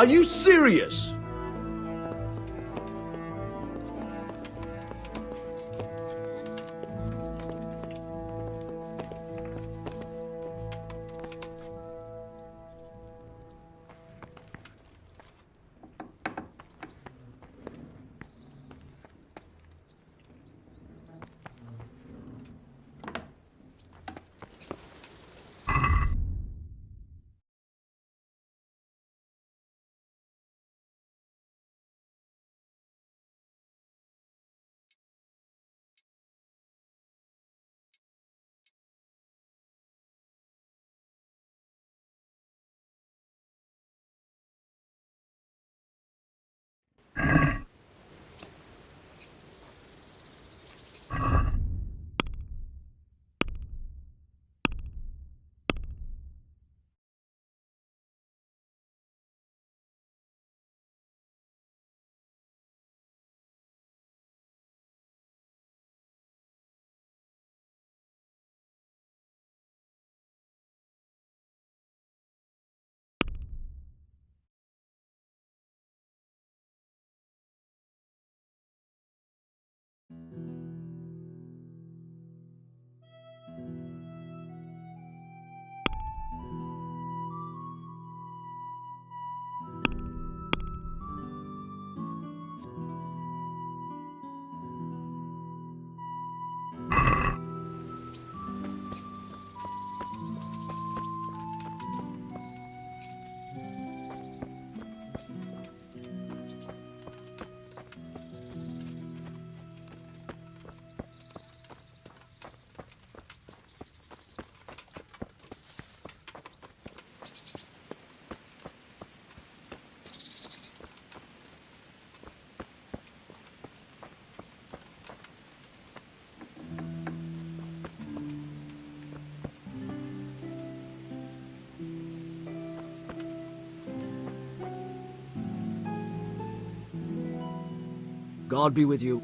you serious? God be with you.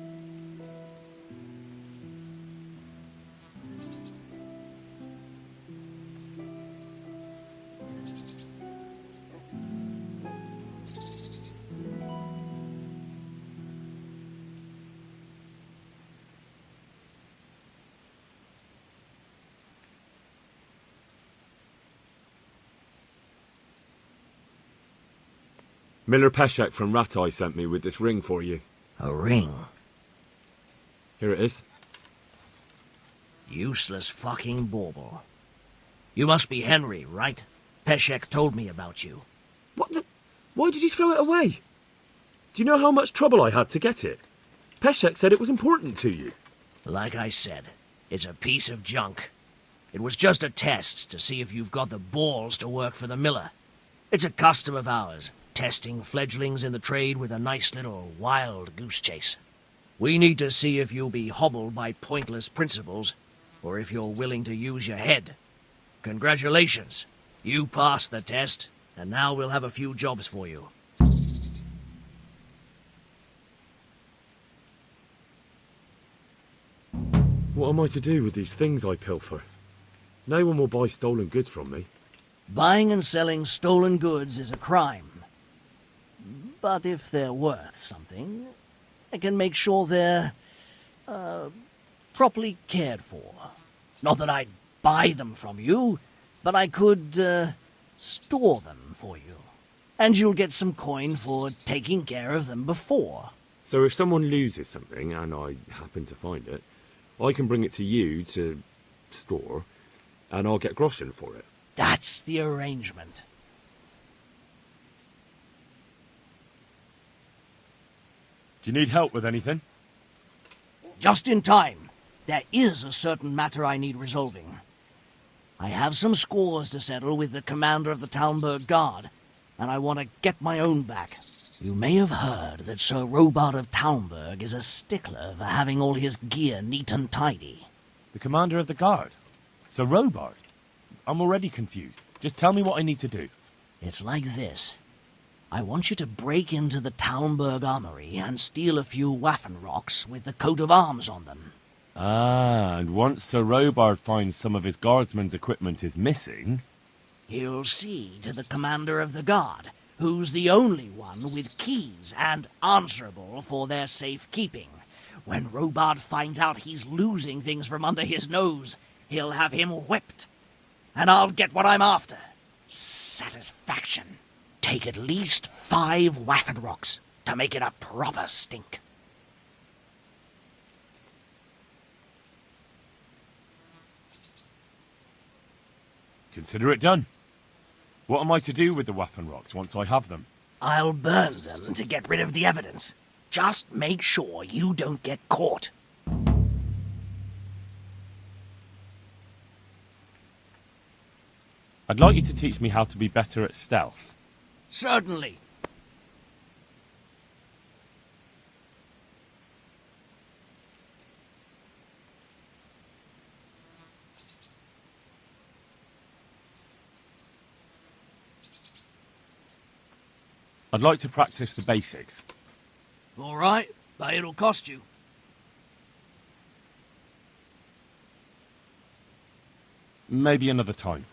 Miller Peshek from Ratai sent me with this ring for you. A ring? Here it is. Useless fucking bauble. You must be Henry, right? Peshek told me about you. What the... Why did you throw it away? Do you know how much trouble I had to get it? Peshek said it was important to you. Like I said, it's a piece of junk. It was just a test to see if you've got the balls to work for the miller. It's a custom of ours, testing fledglings in the trade with a nice little wild goose chase. We need to see if you'll be hobbled by pointless principles, or if you're willing to use your head. Congratulations. You passed the test, and now we'll have a few jobs for you. What am I to do with these things I pilfer? No one will buy stolen goods from me. Buying and selling stolen goods is a crime. But if they're worth something, I can make sure they're, properly cared for. Not that I'd buy them from you, but I could, store them for you. And you'll get some coin for taking care of them before. So if someone loses something, and I happen to find it, I can bring it to you to store, and I'll get groschen for it. That's the arrangement. Do you need help with anything? Just in time. There is a certain matter I need resolving. I have some scores to settle with the commander of the Talmberg Guard, and I want to get my own back. You may have heard that Sir Robard of Talmberg is a stickler for having all his gear neat and tidy. The commander of the guard? Sir Robard? I'm already confused. Just tell me what I need to do. It's like this. I want you to break into the Talmberg armory and steal a few Waffen rocks with the coat of arms on them. Ah, and once Sir Robard finds some of his guardsmen's equipment is missing... He'll see to the commander of the guard, who's the only one with keys and answerable for their safekeeping. When Robard finds out he's losing things from under his nose, he'll have him whipped. And I'll get what I'm after. Satisfaction. Take at least 5 Wafford rocks to make it a proper stink. Consider it done. What am I to do with the Waffen rocks once I have them? I'll burn them to get rid of the evidence. Just make sure you don't get caught. I'd like you to teach me how to be better at stealth. Certainly. I'd like to practice the basics. All right, but it'll cost you. Maybe another time.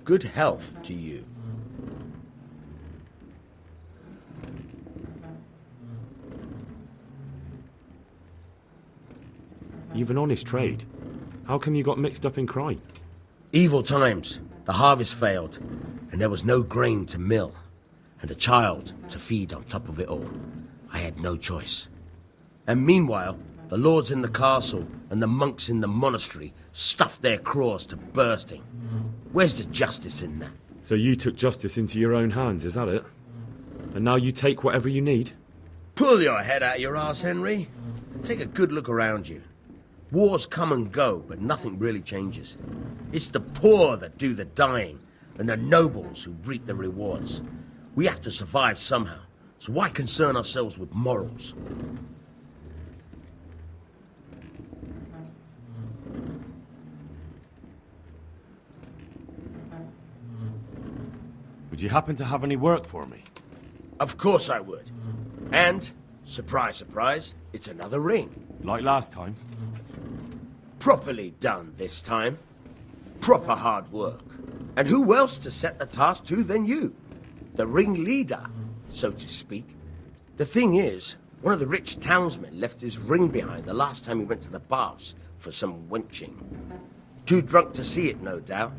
Good health to you. You've an honest trade. How come you got mixed up in crime? Evil times. The harvest failed, and there was no grain to mill, and a child to feed on top of it all. I had no choice. And meanwhile, the lords in the castle and the monks in the monastery stuffed their craws to bursting. Where's the justice in that? So you took justice into your own hands, is that it? And now you take whatever you need? Pull your head out your arse, Henry, and take a good look around you. Wars come and go, but nothing really changes. It's the poor that do the dying, and the nobles who reap the rewards. We have to survive somehow, so why concern ourselves with morals? Would you happen to have any work for me? Of course I would. And, surprise, surprise, it's another ring. Like last time? Properly done this time. Proper hard work. And who else to set the task to than you? The ringleader, so to speak. The thing is, one of the rich townsmen left his ring behind the last time he went to the baths for some wenching. Too drunk to see it, no doubt.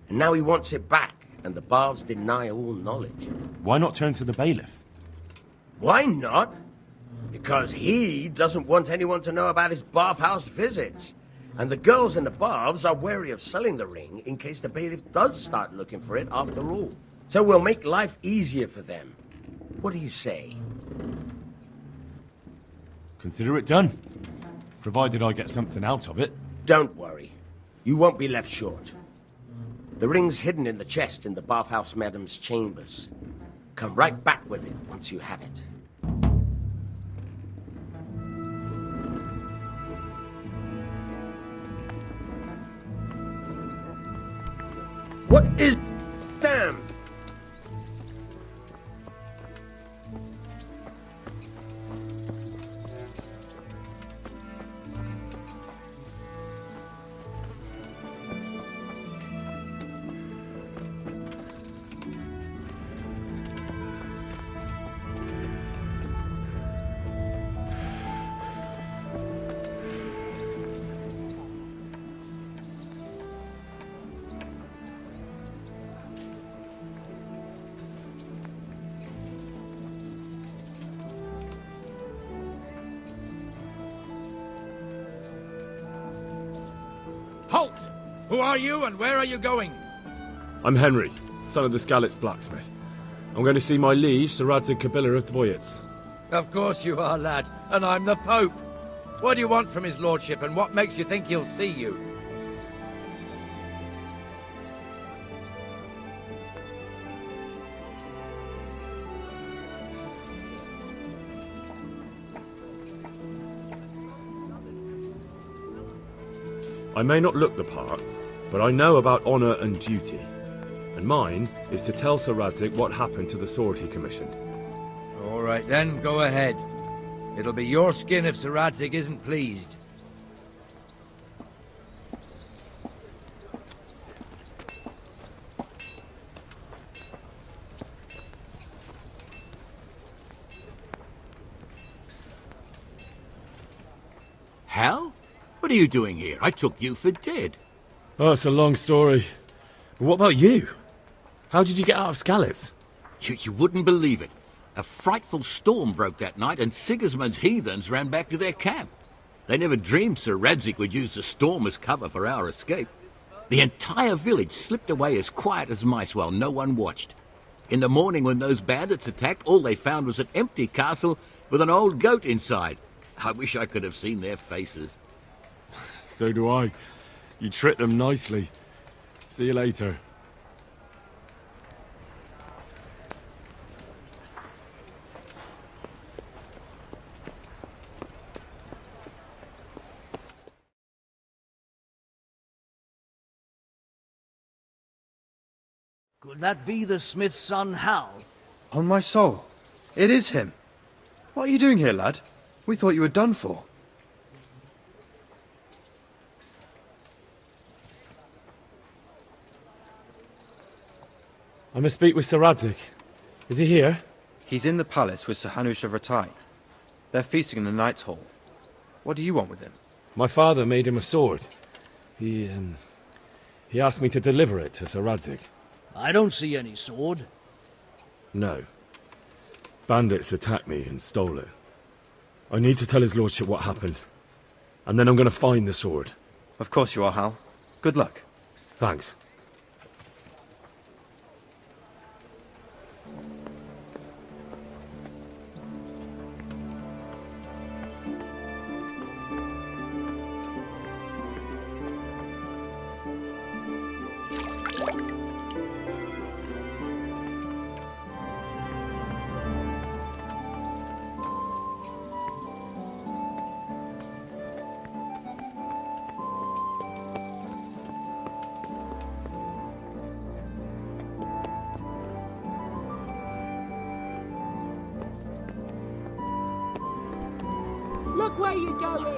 And now he wants it back, and the baths deny all knowledge. Why not turn to the bailiff? Why not? Because he doesn't want anyone to know about his bathhouse visits. And the girls in the baths are wary of selling the ring in case the bailiff does start looking for it after all. So we'll make life easier for them. What do you say? Consider it done. Provided I get something out of it. Don't worry. You won't be left short. The ring's hidden in the chest in the bathhouse madam's chambers. Come right back with it once you have it. What is... damn? Halt! Who are you and where are you going? I'm Henry, son of the Skalitz blacksmith. I'm going to see my liege, Sir Radzig Kobyla of Dvoyets. Of course you are, lad. And I'm the Pope. What do you want from his lordship, and what makes you think he'll see you? I may not look the part, but I know about honour and duty. And mine is to tell Sir Radzig what happened to the sword he commissioned. All right then, go ahead. It'll be your skin if Sir Radzig isn't pleased. Hal? What are you doing here? I took you for dead. Oh, it's a long story. But what about you? How did you get out of Skalitz? You wouldn't believe it. A frightful storm broke that night, and Sigismund's heathens ran back to their camp. They never dreamed Sir Radzig would use the storm as cover for our escape. The entire village slipped away as quiet as mice while no one watched. In the morning when those bandits attacked, all they found was an empty castle with an old goat inside. I wish I could have seen their faces. So do I. You tricked them nicely. See you later. Could that be the smith's son, Hal? On my soul, it is him. What are you doing here, lad? We thought you were done for. I must speak with Sir Radzig. Is he here? He's in the palace with Sir Hanush of Rattay. They're feasting in the Knight's Hall. What do you want with him? My father made him a sword. He asked me to deliver it to Sir Radzig. I don't see any sword. No. Bandits attacked me and stole it. I need to tell his lordship what happened. And then I'm going to find the sword. Of course you are, Hal. Good luck. Thanks. Look where you're going!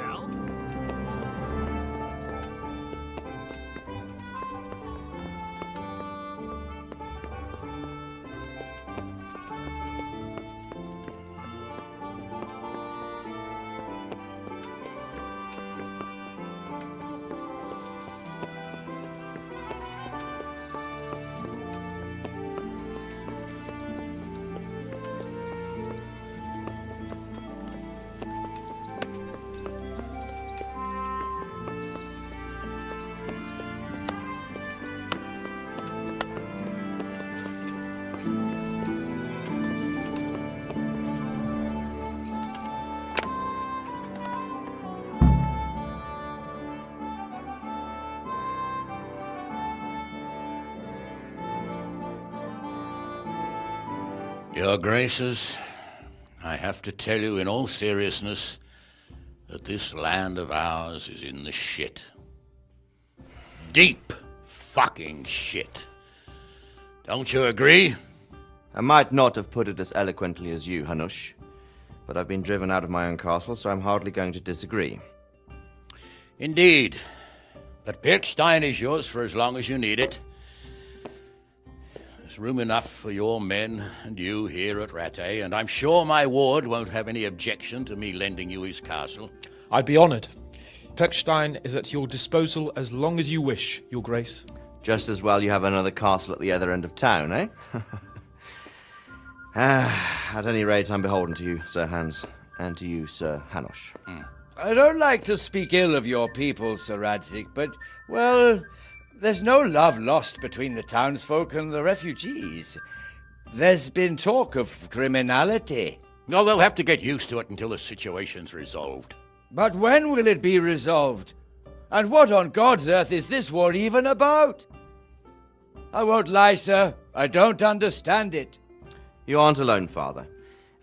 Your Graces, I have to tell you in all seriousness that this land of ours is in the shit. Deep fucking shit. Don't you agree? I might not have put it as eloquently as you, Hanush, but I've been driven out of my own castle, so I'm hardly going to disagree. Indeed. But Pirkstein is yours for as long as you need it. There's room enough for your men and you here at Rattay, and I'm sure my ward won't have any objection to me lending you his castle. I'd be honoured. Pirkstein is at your disposal as long as you wish, Your Grace. Just as well you have another castle at the other end of town, eh? At any rate, I'm beholden to you, Sir Hans, and to you, Sir Hanush. I don't like to speak ill of your people, Sir Radzig, but, well, There's no love lost between the townsfolk and the refugees. There's been talk of criminality. No, they'll have to get used to it until the situation's resolved. But when will it be resolved? And what on God's earth is this war even about? I won't lie, sir. I don't understand it. You aren't alone, Father.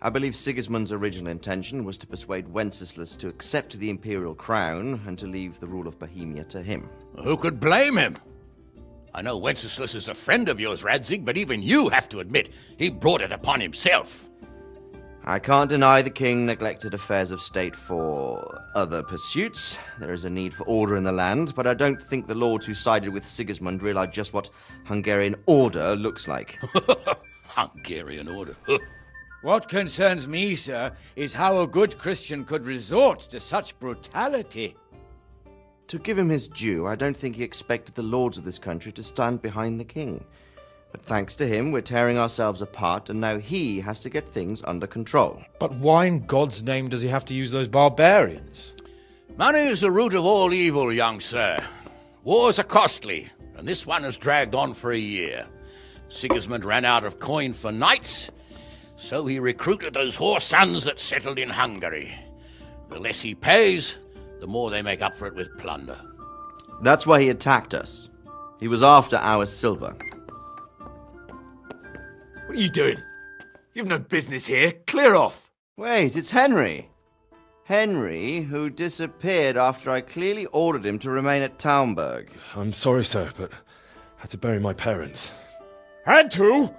I believe Sigismund's original intention was to persuade Wenceslas to accept the imperial crown and to leave the rule of Bohemia to him. Who could blame him? I know Wenceslas is a friend of yours, Radzig, but even you have to admit he brought it upon himself. I can't deny the king neglected affairs of state for other pursuits. There is a need for order in the land, but I don't think the lords who sided with Sigismund realized just what Hungarian order looks like. Hungarian order? What concerns me, sir, is how a good Christian could resort to such brutality. To give him his due, I don't think he expected the lords of this country to stand behind the king. But thanks to him, we're tearing ourselves apart, and now he has to get things under control. But why in God's name does he have to use those barbarians? Money is the root of all evil, young sir. Wars are costly, and this one has dragged on for a year. Sigismund ran out of coin for knights, so he recruited those whore sons that settled in Hungary. The less he pays, the more they make up for it with plunder. That's why he attacked us. He was after our silver. What are you doing? You've no business here. Clear off. Wait, it's Henry. Henry, who disappeared after I clearly ordered him to remain at Taumburg. I'm sorry, sir, but I had to bury my parents. Had to?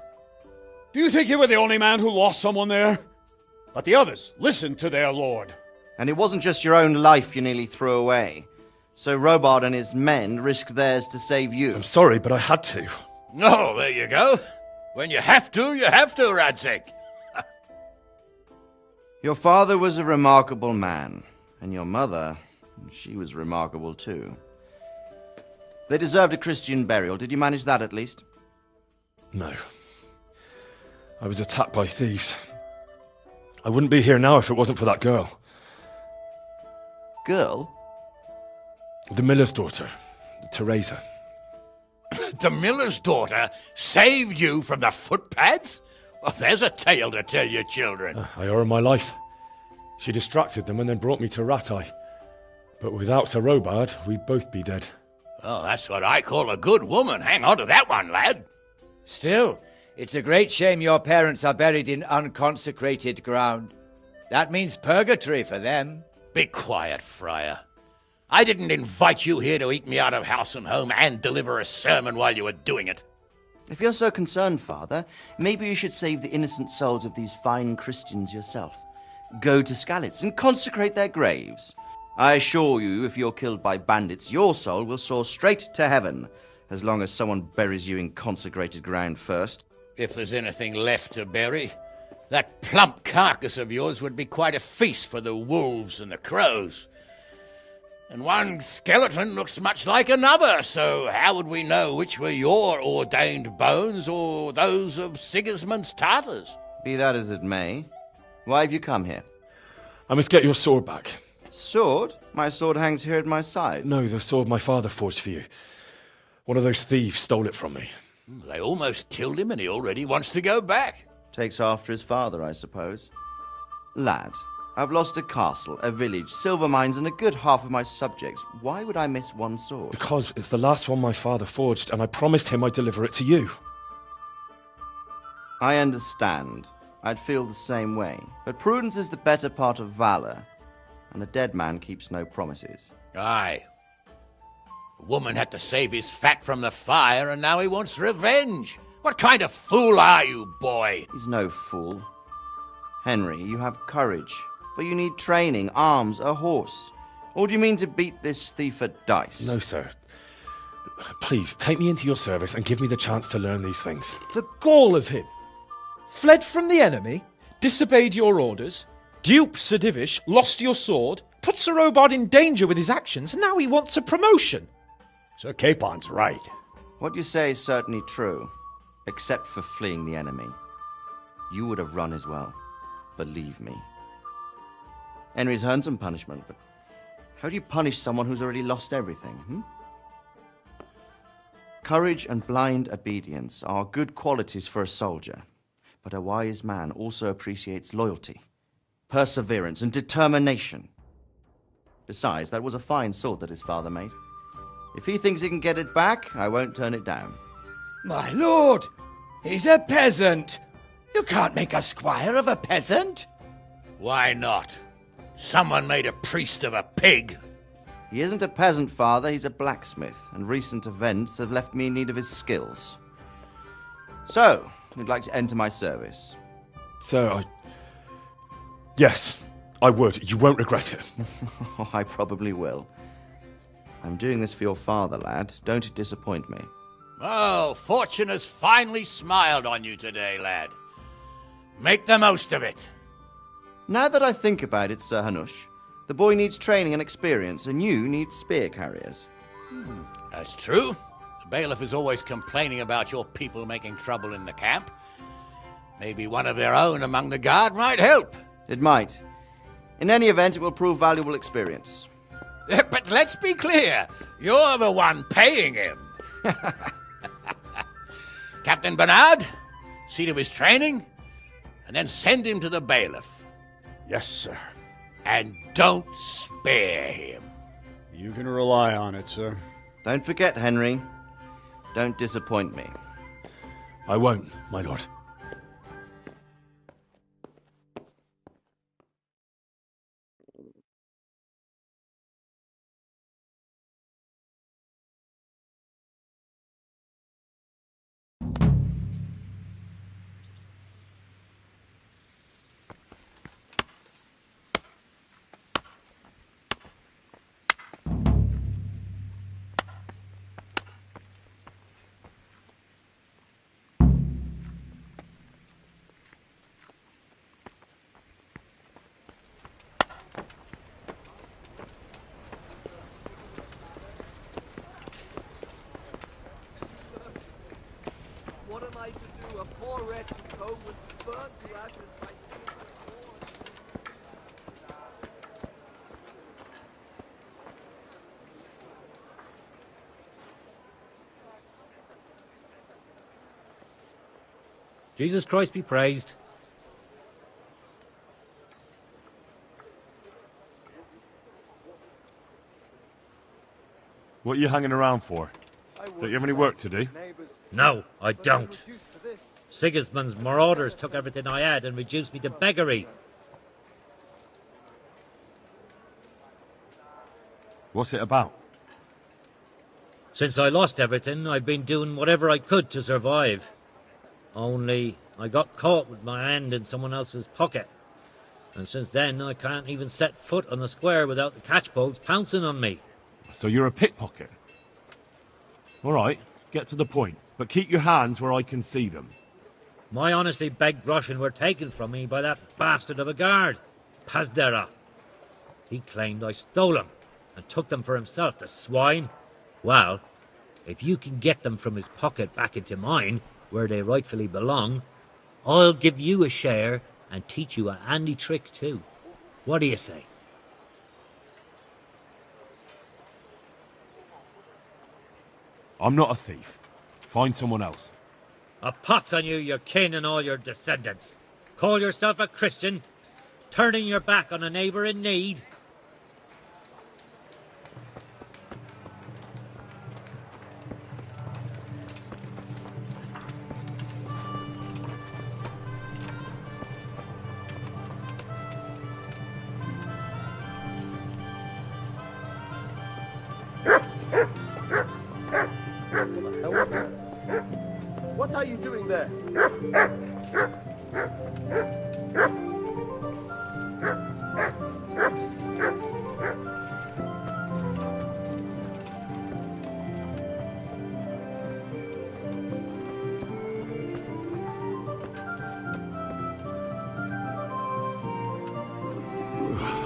Do you think you were the only man who lost someone there? But the others listened to their lord. And it wasn't just your own life you nearly threw away. So Robard and his men risked theirs to save you. I'm sorry, but I had to. Oh, there you go. When you have to, Radzig. Your father was a remarkable man, and your mother, she was remarkable too. They deserved a Christian burial. Did you manage that at least? No. I was attacked by thieves. I wouldn't be here now if it wasn't for that girl. Girl? The miller's daughter, Teresa. The miller's daughter saved you from the footpads? Well, there's a tale to tell your children. I owe her my life. She distracted them and then brought me to Rattay. But without Sir Robard, we'd both be dead. Oh, that's what I call a good woman. Hang on to that one, lad. Still, it's a great shame your parents are buried in unconsecrated ground. That means purgatory for them. Be quiet, friar. I didn't invite you here to eat me out of house and home and deliver a sermon while you were doing it. If you're so concerned, Father, maybe you should save the innocent souls of these fine Christians yourself. Go to Skalitz and consecrate their graves. I assure you, if you're killed by bandits, your soul will soar straight to heaven, as long as someone buries you in consecrated ground first. If there's anything left to bury, that plump carcass of yours would be quite a feast for the wolves and the crows. And one skeleton looks much like another, so how would we know which were your ordained bones or those of Sigismund's Tartars? Be that as it may, why have you come here? I must get your sword back. Sword? My sword hangs here at my side. No, the sword my father forged for you. One of those thieves stole it from me. They almost killed him and he already wants to go back. Takes after his father, I suppose. Lad, I've lost a castle, a village, silver mines, and a good half of my subjects. Why would I miss one sword? Because it's the last one my father forged, and I promised him I'd deliver it to you. I understand. I'd feel the same way. But prudence is the better part of valor, and a dead man keeps no promises. Aye. The woman had to save his fat from the fire, and now he wants revenge. What kind of fool are you, boy? He's no fool. Henry, you have courage, but you need training, arms, a horse. Or do you mean to beat this thief at dice? No, sir. Please, take me into your service and give me the chance to learn these things. The gall of him! Fled from the enemy, disobeyed your orders, duped Sir Divish, lost your sword, put Sir Robard in danger with his actions, and now he wants a promotion. Sir Capon's right. What you say is certainly true, except for fleeing the enemy. You would have run as well, believe me. Henry's earned some punishment, but how do you punish someone who's already lost everything, Courage and blind obedience are good qualities for a soldier, but a wise man also appreciates loyalty, perseverance, and determination. Besides, that was a fine sword that his father made. If he thinks he can get it back, I won't turn it down. My lord, he's a peasant. You can't make a squire of a peasant. Why not? Someone made a priest of a pig. He isn't a peasant, father, he's a blacksmith, and recent events have left me in need of his skills. So, would like to enter my service? Sir, Yes, I would. You won't regret it. Oh, I probably will. I'm doing this for your father, lad. Don't disappoint me. Oh, fortune has finally smiled on you today, lad. Make the most of it. Now that I think about it, Sir Hanush, the boy needs training and experience, and you need spear carriers. That's true. The bailiff is always complaining about your people making trouble in the camp. Maybe one of their own among the guard might help. It might. In any event, it will prove valuable experience. But let's be clear, you're the one paying him. Captain Bernard, see to his training, and then send him to the bailiff. Yes, sir. And don't spare him. You can rely on it, sir. Don't forget, Henry. Don't disappoint me. I won't, my lord. What am I to do? A poor wretched home was burnt to ashes by Jesus Christ be praised. What are you hanging around for? Don't you have any work to do? No, I don't. Sigismund's marauders took everything I had and reduced me to beggary. What's it about? Since I lost everything, I've been doing whatever I could to survive. Only, I got caught with my hand in someone else's pocket. And since then, I can't even set foot on the square without the catchpoles pouncing on me. So you're a pickpocket? All right, get to the point. But keep your hands where I can see them. My honestly begged groschen were taken from me by that bastard of a guard, Pazdera. He claimed I stole them and took them for himself, the swine. Well, if you can get them from his pocket back into mine, where they rightfully belong, I'll give you a share and teach you a handy trick too. What do you say? I'm not a thief. Find someone else. A pox on you, your kin and all your descendants. Call yourself a Christian, turning your back on a neighbour in need. What are you doing there?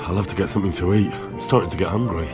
I'll have to get something to eat. I'm starting to get hungry.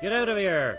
Get out of here!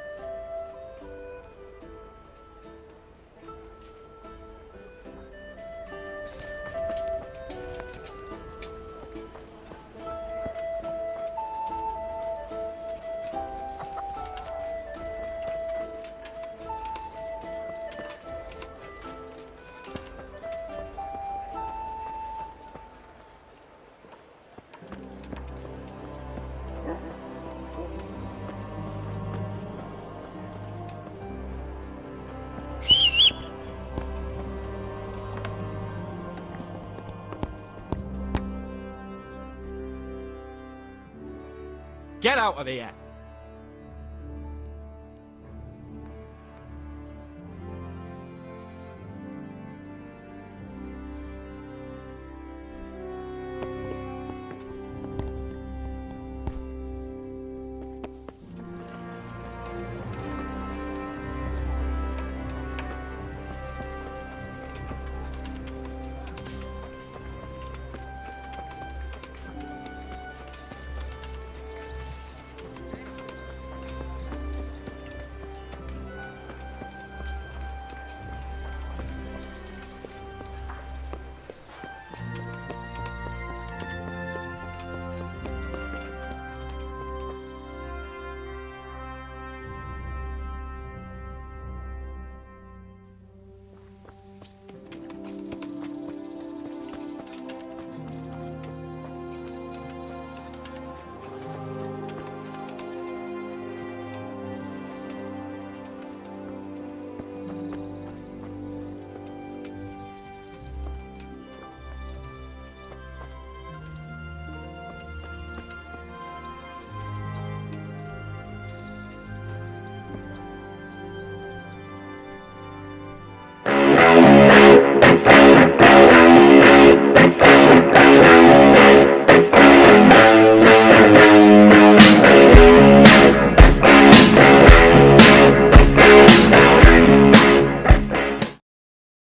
Get out of here!